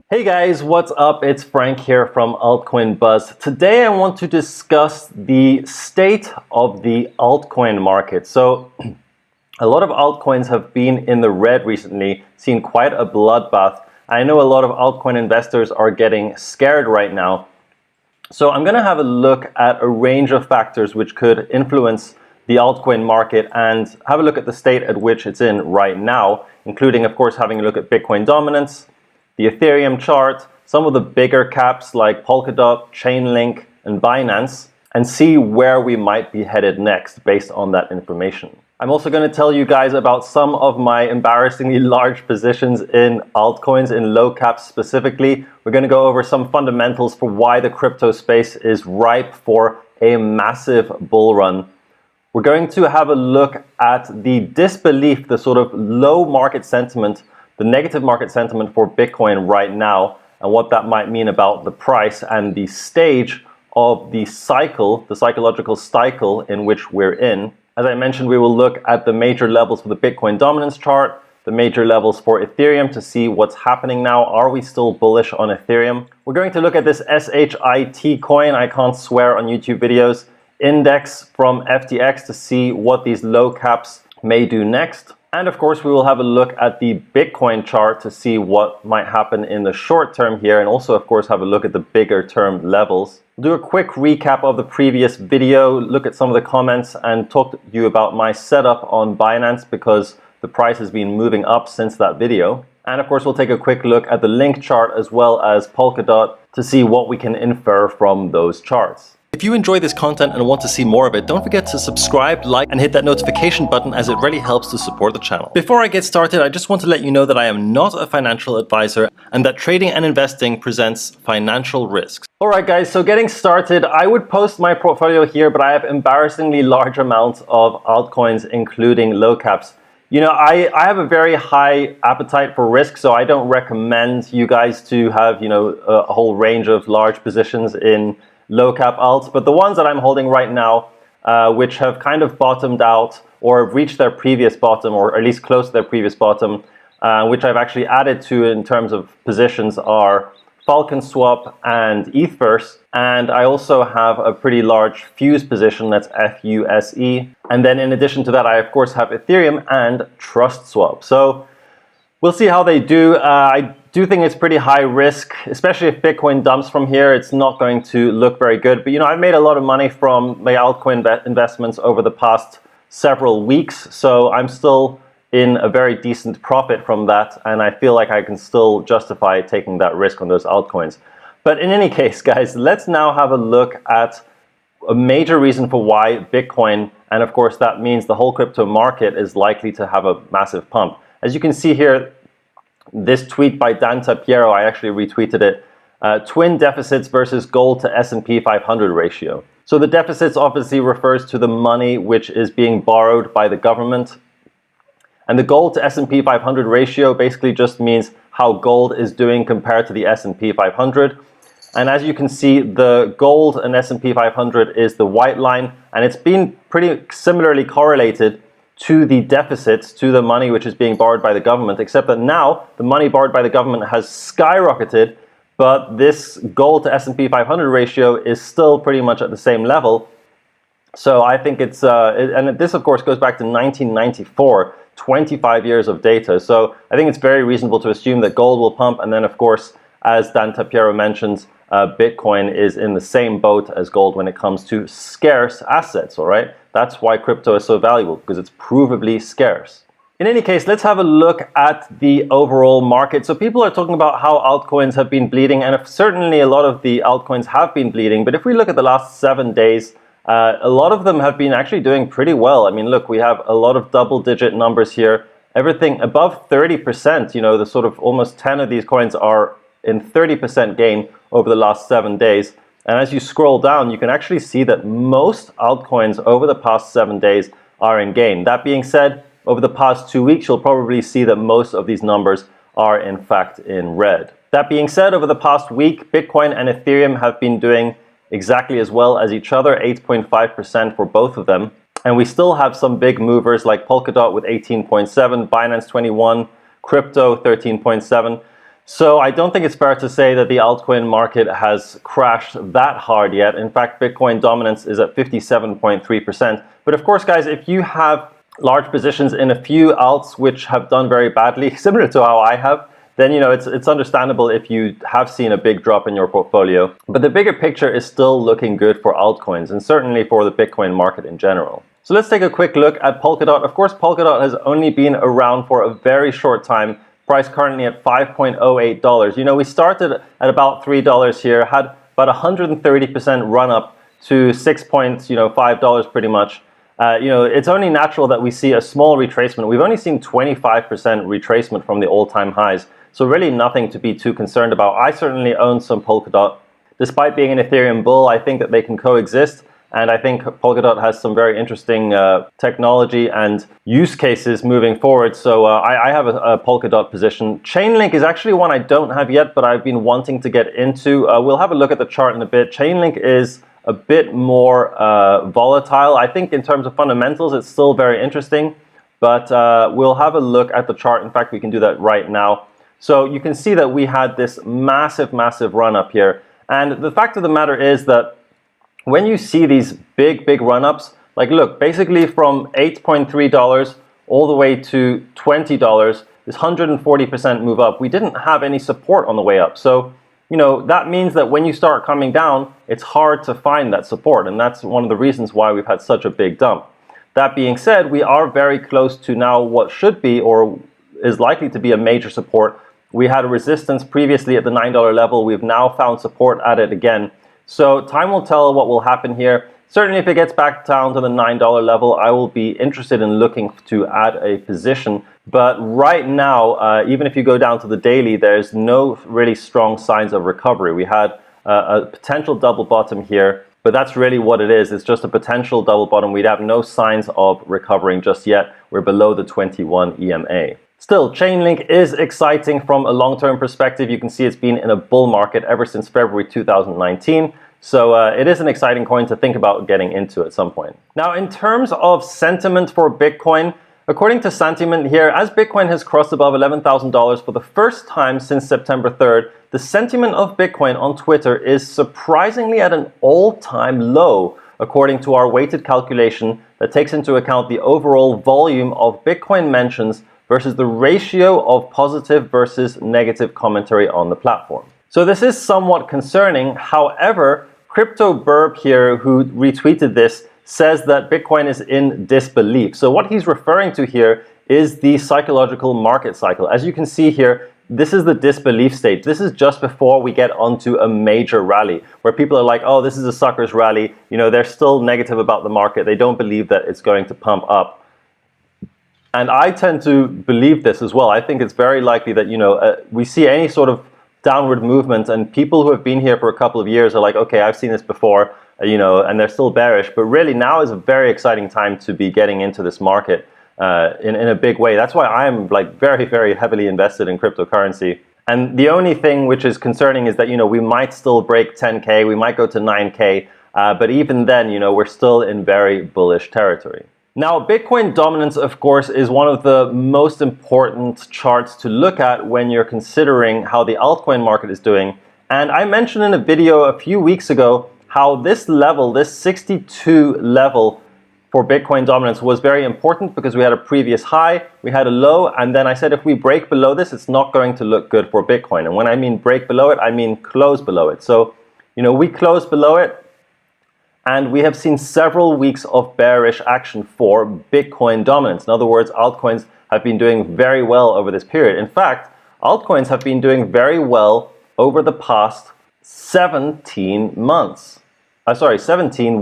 Hey guys, what's up? It's Frank here from Altcoin Buzz. Today I want to discuss the state of the altcoin market. So a lot of altcoins have been in the red recently, seen quite a bloodbath. I know a lot of altcoin investors are getting scared right now. So I'm going to have a look at a range of factors which could influence the altcoin market and have a look at the state at which it's in right now, including, of course, having a look at Bitcoin dominance, the Ethereum chart, some of the bigger caps like Polkadot, Chainlink, and Binance, and see where we might be headed next based on that information. I'm also going to tell you guys about some of my embarrassingly large positions in altcoins, in low caps specifically. We're going to go over some fundamentals for why the crypto space is ripe for a massive bull run. We're going to have a look at the disbelief, the sort of low market sentiment, the negative market sentiment for Bitcoin right now, and what that might mean about the price and the stage of the cycle, the psychological cycle in which we're in. As I mentioned, we will look at the major levels for the Bitcoin dominance chart, the major levels for Ethereum to see what's happening now. Are we still bullish on Ethereum? We're going to look at this SHIT coin, I can't swear on YouTube videos, index from FTX to see what these low caps may do next. And of course, we will have a look at the Bitcoin chart to see what might happen in the short term here, and also, of course, have a look at the bigger term levels. We'll do a quick recap of the previous video, look at some of the comments, and talk to you about my setup on Binance because the price has been moving up since that video. And of course, we'll take a quick look at the link chart as well as Polkadot to see what we can infer from those charts. If you enjoy this content and want to see more of it, don't forget to subscribe, like, and hit that notification button as it really helps to support the channel. Before I get started, I just want to let you know that I am not a financial advisor and that trading and investing presents financial risks. Alright guys, so getting started, I would post my portfolio here, but I have embarrassingly large amounts of altcoins, including low caps. You know, I have a very high appetite for risk, so I don't recommend you guys to have, you know, a whole range of large positions in low cap alts, but the ones that I'm holding right now, which have kind of bottomed out or reached their previous bottom, or at least close to their previous bottom, which I've actually added to in terms of positions, are Falcon Swap and ETHverse. And I also have a pretty large Fuse position, that's FUSE. And then in addition to that, I of course have Ethereum and Trust Swap. So we'll see how they do. I do think it's pretty high risk, especially if Bitcoin dumps from here. It's not going to look very good. But you know, I've made a lot of money from my altcoin investments over the past several weeks, so I'm still in a very decent profit from that, and I feel like I can still justify taking that risk on those altcoins. But in any case, guys, let's now have a look at a major reason for why Bitcoin, and of course that means the whole crypto market, is likely to have a massive pump. As you can see here, this tweet by Dan Tapiero, I actually retweeted it, twin deficits versus gold to S&P 500 ratio. So the deficits obviously refers to the money which is being borrowed by the government. And the gold to S&P 500 ratio basically just means how gold is doing compared to the S&P 500. And as you can see, the gold and S&P 500 is the white line, and it's been pretty similarly correlated to the deficits, to the money which is being borrowed by the government, except that now the money borrowed by the government has skyrocketed, but this gold to S&P 500 ratio is still pretty much at the same level. So I think it's, and this of course goes back to 1994, 25 years of data. So I think it's very reasonable to assume that gold will pump, and then of course, as Dan Tapiero mentions, Bitcoin is in the same boat as gold when it comes to scarce assets, all right? That's why crypto is so valuable, because it's provably scarce. In any case, let's have a look at the overall market. So people are talking about how altcoins have been bleeding, and certainly a lot of the altcoins have been bleeding. But if we look at the last 7 days, a lot of them have been actually doing pretty well. I mean, look, we have a lot of double-digit numbers here. Everything above 30%, you know, the sort of almost 10 of these coins are in 30% gain over the last 7 days. And as you scroll down, you can actually see that most altcoins over the past 7 days are in gain. That being said, over the past 2 weeks, you'll probably see that most of these numbers are in fact in red. That being said, over the past week, Bitcoin and Ethereum have been doing exactly as well as each other, 8.5% for both of them. And we still have some big movers like Polkadot with 18.7, Binance 21, crypto 13.7. So I don't think it's fair to say that the altcoin market has crashed that hard yet. In fact, Bitcoin dominance is at 57.3%. But of course, guys, if you have large positions in a few alts which have done very badly, similar to how I have, then it's understandable if you have seen a big drop in your portfolio. But the bigger picture is still looking good for altcoins, and certainly for the Bitcoin market in general. So let's take a quick look at Polkadot. Of course, Polkadot has only been around for a very short time. Price currently at $5.08. We started at about $3 here, had about 130% run up to $6.5 pretty much. It's only natural that we see a small retracement. We've only seen 25% retracement from the all-time highs. So really nothing to be too concerned about. I certainly own some Polkadot. Despite being an Ethereum bull, I think that they can coexist. And I think Polkadot has some very interesting technology and use cases moving forward. So I have a Polkadot position. Chainlink is actually one I don't have yet, but I've been wanting to get into. We'll have a look at the chart in a bit. Chainlink is a bit more volatile. I think in terms of fundamentals, it's still very interesting. But we'll have a look at the chart. In fact, we can do that right now. So you can see that we had this massive run up here. And the fact of the matter is that when you see these big run-ups, like look, basically from $8.3 all the way to $20, this 140% move up, we didn't have any support on the way up. So, that means that when you start coming down, it's hard to find that support. And that's one of the reasons why we've had such a big dump. That being said, we are very close to now what should be or is likely to be a major support. We had a resistance previously at the $9 level. We've now found support at it again. So time will tell what will happen here. Certainly if it gets back down to the $9 level, I will be interested in looking to add a position. But right now, even if you go down to the daily, there's no really strong signs of recovery. We had a potential double bottom here, but that's really what it is. It's just a potential double bottom. We'd have no signs of recovering just yet. We're below the 21 EMA. Still, Chainlink is exciting from a long-term perspective. You can see it's been in a bull market ever since February 2019. So it is an exciting coin to think about getting into at some point. Now, in terms of sentiment for Bitcoin, according to Sentiment here, as Bitcoin has crossed above $11,000 for the first time since September 3rd, the sentiment of Bitcoin on Twitter is surprisingly at an all-time low, according to our weighted calculation that takes into account the overall volume of Bitcoin mentions versus the ratio of positive versus negative commentary on the platform. So this is somewhat concerning. However, Crypto Burb here, who retweeted this, says that Bitcoin is in disbelief. So what he's referring to here is the psychological market cycle. As you can see here, this is the disbelief stage. This is just before we get onto a major rally where people are like, oh, this is a sucker's rally. They're still negative about the market. They don't believe that it's going to pump up. And I tend to believe this as well. I think it's very likely that, we see any sort of downward movement and people who have been here for a couple of years are like, okay, I've seen this before, and they're still bearish. But really now is a very exciting time to be getting into this market in a big way. That's why I'm like very heavily invested in cryptocurrency. And the only thing which is concerning is that, we might still break 10K, we might go to 9K, but even then, we're still in very bullish territory. Now, Bitcoin dominance, of course, is one of the most important charts to look at when you're considering how the altcoin market is doing. And I mentioned in a video a few weeks ago how this level, this 62 level for Bitcoin dominance was very important because we had a previous high, we had a low, and then I said if we break below this, it's not going to look good for Bitcoin. And when I mean break below it, I mean close below it. So, we closed below it, and we have seen several weeks of bearish action for Bitcoin dominance. In other words, altcoins have been doing very well over this period. In fact, altcoins have been doing very well over the past 17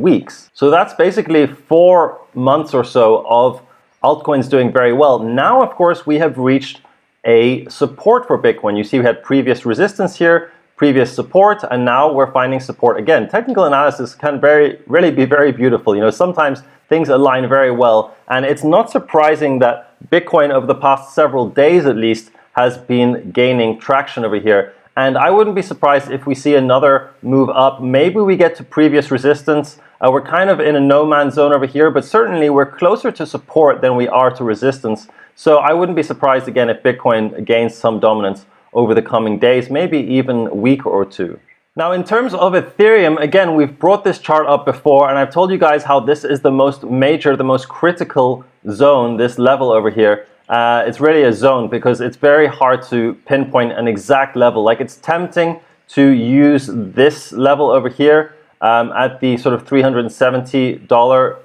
weeks. So that's basically 4 months or so of altcoins doing very well. Now, of course, we have reached a support for Bitcoin. You see we had previous resistance here, previous support, and now we're finding support again. Technical analysis can really be very beautiful. Sometimes things align very well, and it's not surprising that Bitcoin over the past several days at least has been gaining traction over here. And I wouldn't be surprised if we see another move up. Maybe we get to previous resistance. We're kind of in a no man's zone over here, but certainly we're closer to support than we are to resistance. So I wouldn't be surprised again if Bitcoin gains some dominance over the coming days, maybe even a week or two. Now, in terms of Ethereum, again, we've brought this chart up before, and I've told you guys how this is the most major, the most critical zone, this level over here. It's really a zone because it's very hard to pinpoint an exact level. Like, it's tempting to use this level over here at the sort of $370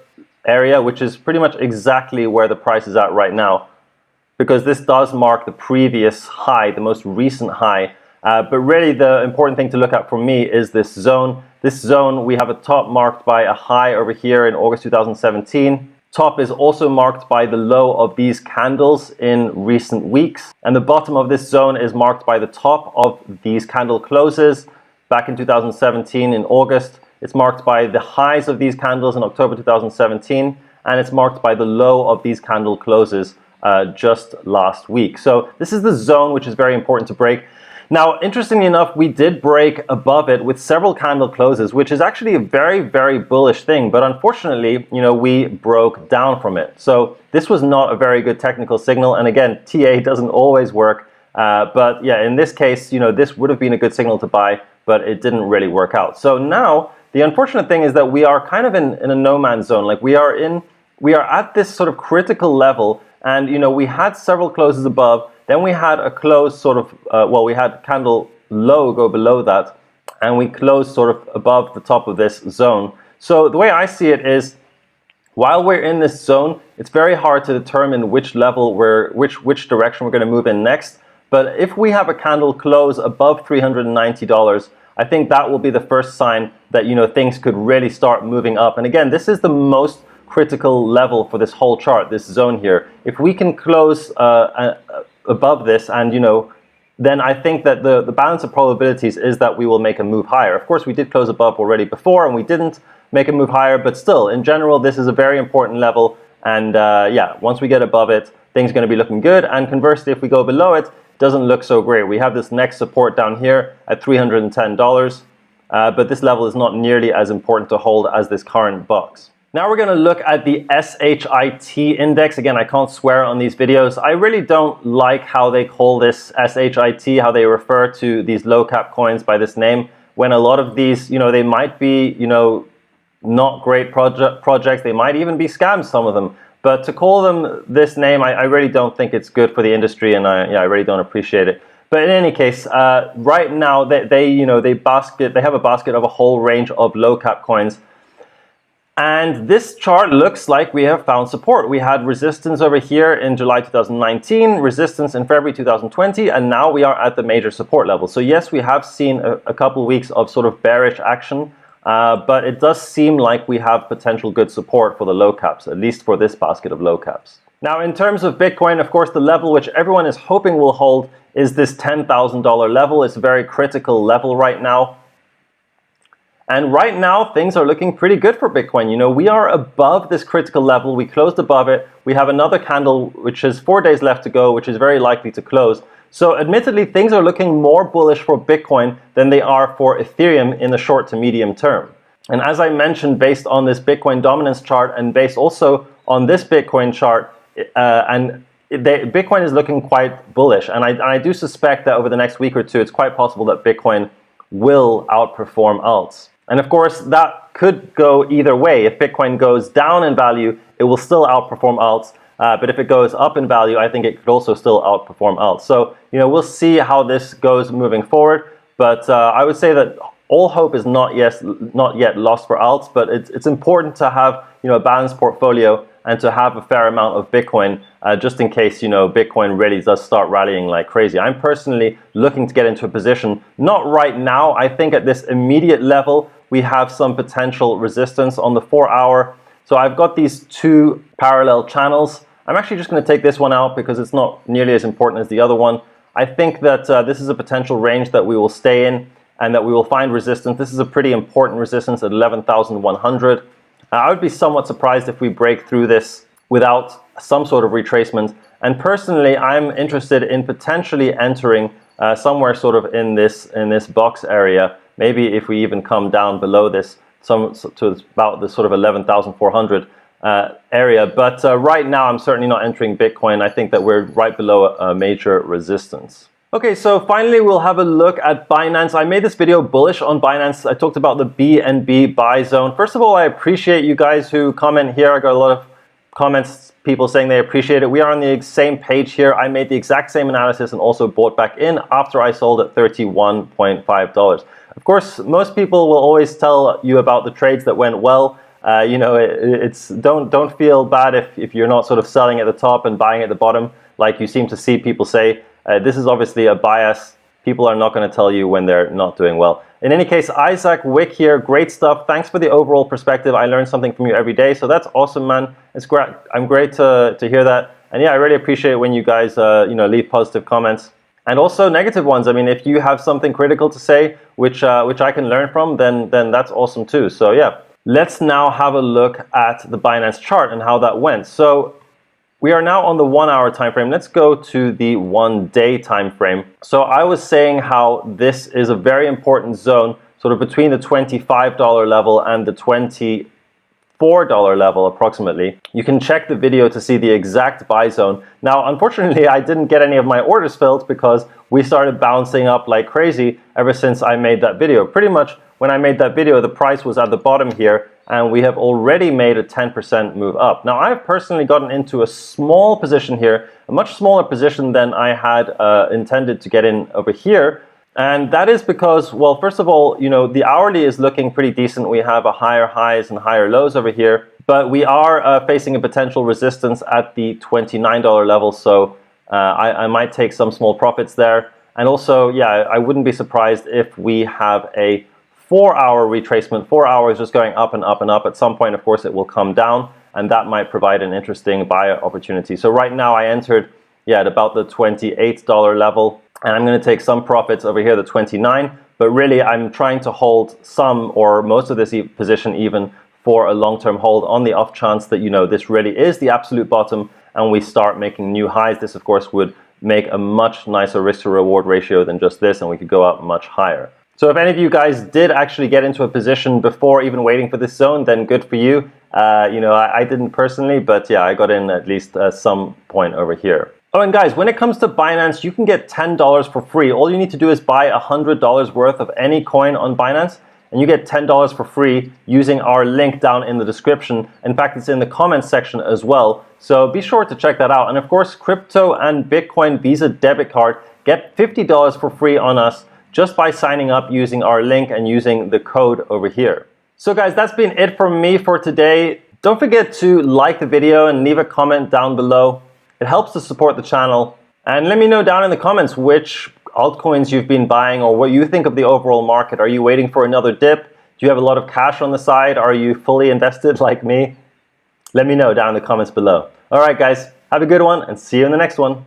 area, which is pretty much exactly where the price is at right now, because this does mark the previous high, the most recent high. But really the important thing to look at for me is this zone. This zone, we have a top marked by a high over here in August 2017. Top is also marked by the low of these candles in recent weeks. And the bottom of this zone is marked by the top of these candle closes back in 2017 in August. It's marked by the highs of these candles in October 2017. And it's marked by the low of these candle closes just last week. So this is the zone which is very important to break. Now, interestingly enough, we did break above it with several candle closes, which is actually a very, very bullish thing. But unfortunately, we broke down from it. So this was not a very good technical signal. And again, TA doesn't always work. But yeah, in this case, this would have been a good signal to buy, but it didn't really work out. So now the unfortunate thing is that we are kind of in a no man's zone. Like we are at this sort of critical level. And, we had several closes above. Then we had a close sort of, we had candle low go below that, and we closed sort of above the top of this zone. So the way I see it is, while we're in this zone, it's very hard to determine which level which direction we're going to move in next. But if we have a candle close above $390, I think that will be the first sign that, things could really start moving up. And again, this is the most critical level for this whole chart, this zone here. If we can close above this, and then I think that the balance of probabilities is that we will make a move higher. Of course, we did close above already before, and we didn't make a move higher, but still, in general, this is a very important level. And yeah, once we get above it, things are going to be looking good. And conversely, if we go below it, it doesn't look so great. We have this next support down here at $310, but this level is not nearly as important to hold as this current box. Now we're going to look at the SHIT index. Again, I can't swear on these videos. I really don't like how they call this SHIT, how they refer to these low cap coins by this name, when a lot of these, they might be, not great projects. They might even be scams, some of them. But to call them this name, I really don't think it's good for the industry, and I really don't appreciate it. But in any case, right now they have a basket of a whole range of low cap coins. And this chart looks like we have found support. We had resistance over here in July 2019, resistance in February 2020, and now we are at the major support level. So yes, we have seen a couple of weeks of sort of bearish action, but it does seem like we have potential good support for the low caps, at least for this basket of low caps. Now, in terms of Bitcoin, of course, the level which everyone is hoping will hold is this $10,000 level. It's a very critical level right now. And right now, things are looking pretty good for Bitcoin. We are above this critical level. We closed above it. We have another candle, which is 4 days left to go, which is very likely to close. So admittedly, things are looking more bullish for Bitcoin than they are for Ethereum in the short to medium term. And as I mentioned, based on this Bitcoin dominance chart and based also on this Bitcoin chart, Bitcoin is looking quite bullish. And I do suspect that over the next week or two, it's quite possible that Bitcoin will outperform alts. And of course, that could go either way. If Bitcoin goes down in value, it will still outperform alts. But if it goes up in value, I think it could also still outperform alts. So, we'll see how this goes moving forward. But I would say that all hope is not yet lost for alts. But it's important to have a balanced portfolio and to have a fair amount of Bitcoin just in case Bitcoin really does start rallying like crazy. I'm personally looking to get into a position, not right now. I think at this immediate level, we have some potential resistance on the 4-hour. So I've got these two parallel channels. I'm actually just going to take this one out because it's not nearly as important as the other one. I think that this is a potential range that we will stay in and that we will find resistance. This is a pretty important resistance at 11,100. I would be somewhat surprised if we break through this without some sort of retracement. And personally, I'm interested in potentially entering somewhere sort of in this box area. Maybe if we even come down below this, to about the sort of 11,400 area. But right now, I'm certainly not entering Bitcoin. I think that we're right below a major resistance. Okay, so finally we'll have a look at Binance. I made this video bullish on Binance. I talked about the BNB buy zone. First of all, I appreciate you guys who comment here. I got a lot of comments, people saying they appreciate it. We are on the same page here. I made the exact same analysis and also bought back in after I sold at $31.5. Of course, most people will always tell you about the trades that went well. You know, don't feel bad if you're not sort of selling at the top and buying at the bottom, like you seem to see people say. This is obviously a bias. People are not going to tell you when they're not doing well. In any case, Isaac Wick here, great stuff. Thanks for the overall perspective. I learn something from you every day, so that's awesome, man. It's great. I'm great to hear that. And yeah, I really appreciate it when you guys you know, leave positive comments and also negative ones. I mean, if you have something critical to say, which I can learn from, then that's awesome too. So yeah, let's now have a look at the Binance chart and how that went. So we are now on the 1 hour time frame. Let's go to the 1 day time frame. So I was saying how this is a very important zone, sort of between the $25 level and the $24 level approximately. You can check the video to see the exact buy zone. Now, unfortunately, I didn't get any of my orders filled because we started bouncing up like crazy ever since I made that video. Pretty much when I made that video, the price was at the bottom here, and we have already made a 10% move up. Now, I've personally gotten into a small position here, a much smaller position than I had intended to get in over here. And that is because, well, first of all, you know, the hourly is looking pretty decent. We have a higher highs and higher lows over here, but we are facing a potential resistance at the $29 level. So I might take some small profits there. And also, yeah, I wouldn't be surprised if we have a 4 hour retracement, 4 hours just going up and up and up. At some point, of course, it will come down, and that might provide an interesting buy opportunity. So right now I entered, yeah, at about the $28 level, and I'm going to take some profits over here, the 29, but really I'm trying to hold some or most of this position even for a long-term hold on the off chance that, you know, this really is the absolute bottom and we start making new highs. This, of course, would make a much nicer risk to reward ratio than just this, and we could go up much higher. So if any of you guys did actually get into a position before even waiting for this zone, then good for you. You know, I didn't personally, but yeah, I got in at least some point over here. Oh, and guys, when it comes to Binance, you can get $10 for free. All you need to do is buy $100 worth of any coin on Binance, and you get $10 for free using our link down in the description. In fact, it's in the comments section as well. So be sure to check that out. And of course, crypto and Bitcoin Visa debit card, get $50 for free on us just by signing up using our link and using the code over here. So guys, that's been it from me for today. Don't forget to like the video and leave a comment down below. It helps to support the channel. And let me know down in the comments which altcoins you've been buying or what you think of the overall market. Are you waiting for another dip? Do you have a lot of cash on the side? Are you fully invested like me? Let me know down in the comments below. All right, guys, have a good one and see you in the next one.